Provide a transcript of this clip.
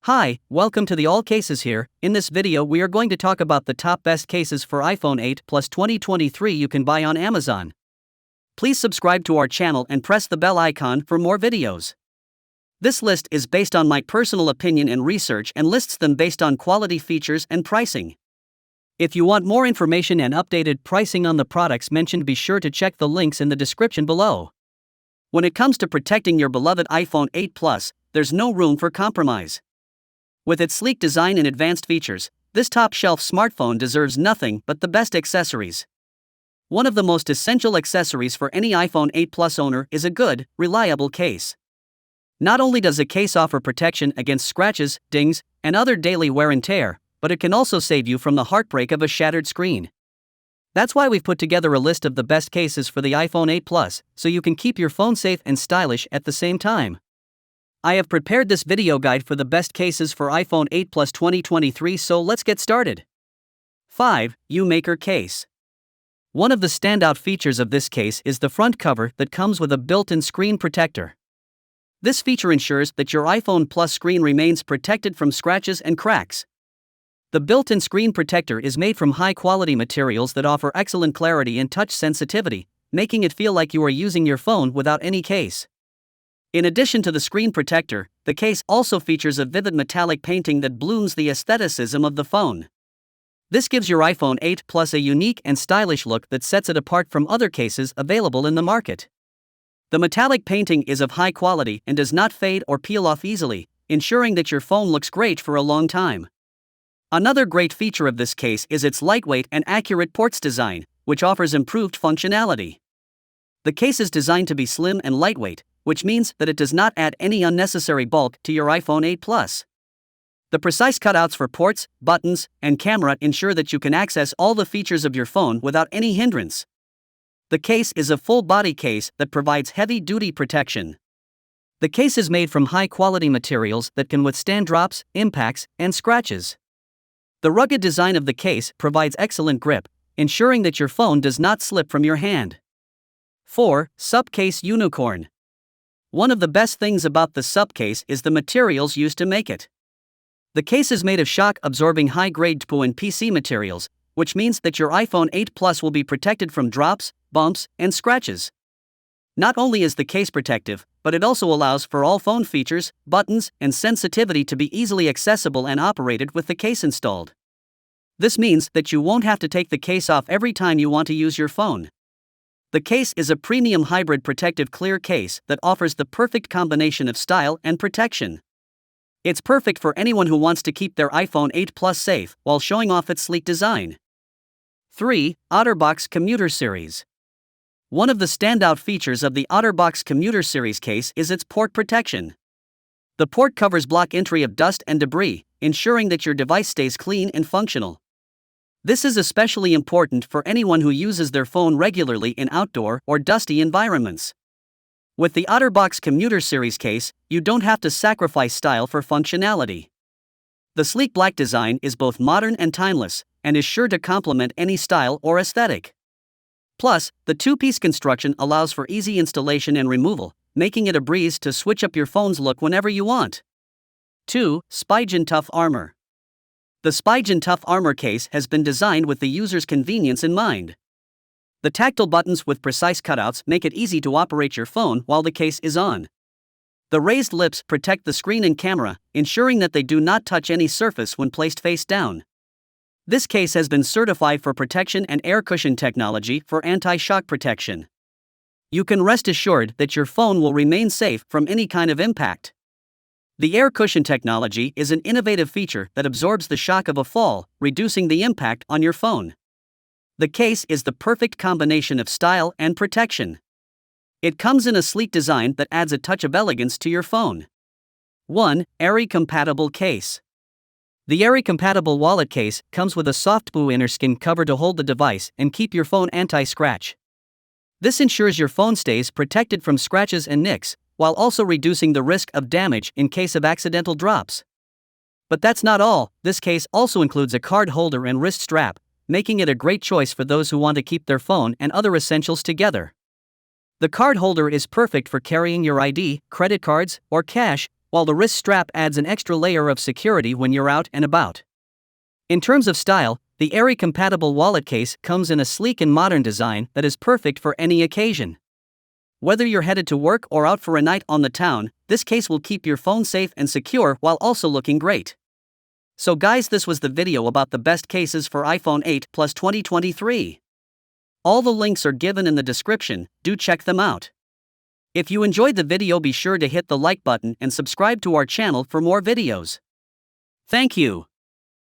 Hi, welcome to the AllCasesHere. In this video we are going to talk about the top best cases for iPhone 8 Plus 2023 you can buy on Amazon. Please subscribe to our channel and press the bell icon for more videos. This list is based on my personal opinion and research and lists them based on quality, features, and pricing. If you want more information and updated pricing on the products mentioned, be sure to check the links in the description below. When it comes to protecting your beloved iPhone 8 Plus, there's no room for compromise. With its sleek design and advanced features, this top-shelf smartphone deserves nothing but the best accessories. One of the most essential accessories for any iPhone 8 Plus owner is a good, reliable case. Not only does a case offer protection against scratches, dings, and other daily wear and tear, but it can also save you from the heartbreak of a shattered screen. That's why we've put together a list of the best cases for the iPhone 8 Plus, so you can keep your phone safe and stylish at the same time. I have prepared this video guide for the best cases for iPhone 8 Plus 2023, so let's get started. 5. Youmaker case. One of the standout features of this case is the front cover that comes with a built-in screen protector. This feature ensures that your iPhone Plus screen remains protected from scratches and cracks. The built-in screen protector is made from high-quality materials that offer excellent clarity and touch sensitivity, making it feel like you are using your phone without any case. In addition to the screen protector, the case also features a vivid metallic painting that blooms the aestheticism of the phone. This gives your iPhone 8 Plus a unique and stylish look that sets it apart from other cases available in the market. The metallic painting is of high quality and does not fade or peel off easily, ensuring that your phone looks great for a long time. Another great feature of this case is its lightweight and accurate ports design, which offers improved functionality. The case is designed to be slim and lightweight, which means that it does not add any unnecessary bulk to your iPhone 8 Plus. The precise cutouts for ports, buttons, and camera ensure that you can access all the features of your phone without any hindrance. The case is a full-body case that provides heavy-duty protection. The case is made from high-quality materials that can withstand drops, impacts, and scratches. The rugged design of the case provides excellent grip, ensuring that your phone does not slip from your hand. 4. Subcase Unicorn. One of the best things about the Subcase is the materials used to make it. The case is made of shock-absorbing high-grade TPU and PC materials, which means that your iPhone 8 Plus will be protected from drops, bumps, and scratches. Not only is the case protective, but it also allows for all phone features, buttons, and sensitivity to be easily accessible and operated with the case installed. This means that you won't have to take the case off every time you want to use your phone. The case is a premium hybrid protective clear case that offers the perfect combination of style and protection. It's perfect for anyone who wants to keep their iPhone 8 Plus safe while showing off its sleek design. 3. Otterbox Commuter Series. One of the standout features of the Otterbox Commuter Series case is its port protection. The port covers block entry of dust and debris, ensuring that your device stays clean and functional. This is especially important for anyone who uses their phone regularly in outdoor or dusty environments. With the Otterbox Commuter Series case, you don't have to sacrifice style for functionality. The sleek black design is both modern and timeless, and is sure to complement any style or aesthetic. Plus, the two-piece construction allows for easy installation and removal, making it a breeze to switch up your phone's look whenever you want. 2. Spigen Tough Armor. The Spigen Tough Armor case has been designed with the user's convenience in mind. The tactile buttons with precise cutouts make it easy to operate your phone while the case is on. The raised lips protect the screen and camera, ensuring that they do not touch any surface when placed face down. This case has been certified for protection and air cushion technology for anti-shock protection. You can rest assured that your phone will remain safe from any kind of impact. The air cushion technology is an innovative feature that absorbs the shock of a fall, reducing the impact on your phone. The case is the perfect combination of style and protection. It comes in a sleek design that adds a touch of elegance to your phone. 1. Airy compatible case. The Airy compatible wallet case comes with a soft TPU inner skin cover to hold the device and keep your phone anti-scratch. This ensures your phone stays protected from scratches and nicks, while also reducing the risk of damage in case of accidental drops. But that's not all. This case also includes a card holder and wrist strap, making it a great choice for those who want to keep their phone and other essentials together. The card holder is perfect for carrying your ID, credit cards, or cash, while the wrist strap adds an extra layer of security when you're out and about. In terms of style, the Airy compatible wallet case comes in a sleek and modern design that is perfect for any occasion. Whether you're headed to work or out for a night on the town, this case will keep your phone safe and secure while also looking great. So guys, this was the video about the best cases for iPhone 8 Plus 2023. All the links are given in the description, do check them out. If you enjoyed the video, be sure to hit the like button and subscribe to our channel for more videos. Thank you.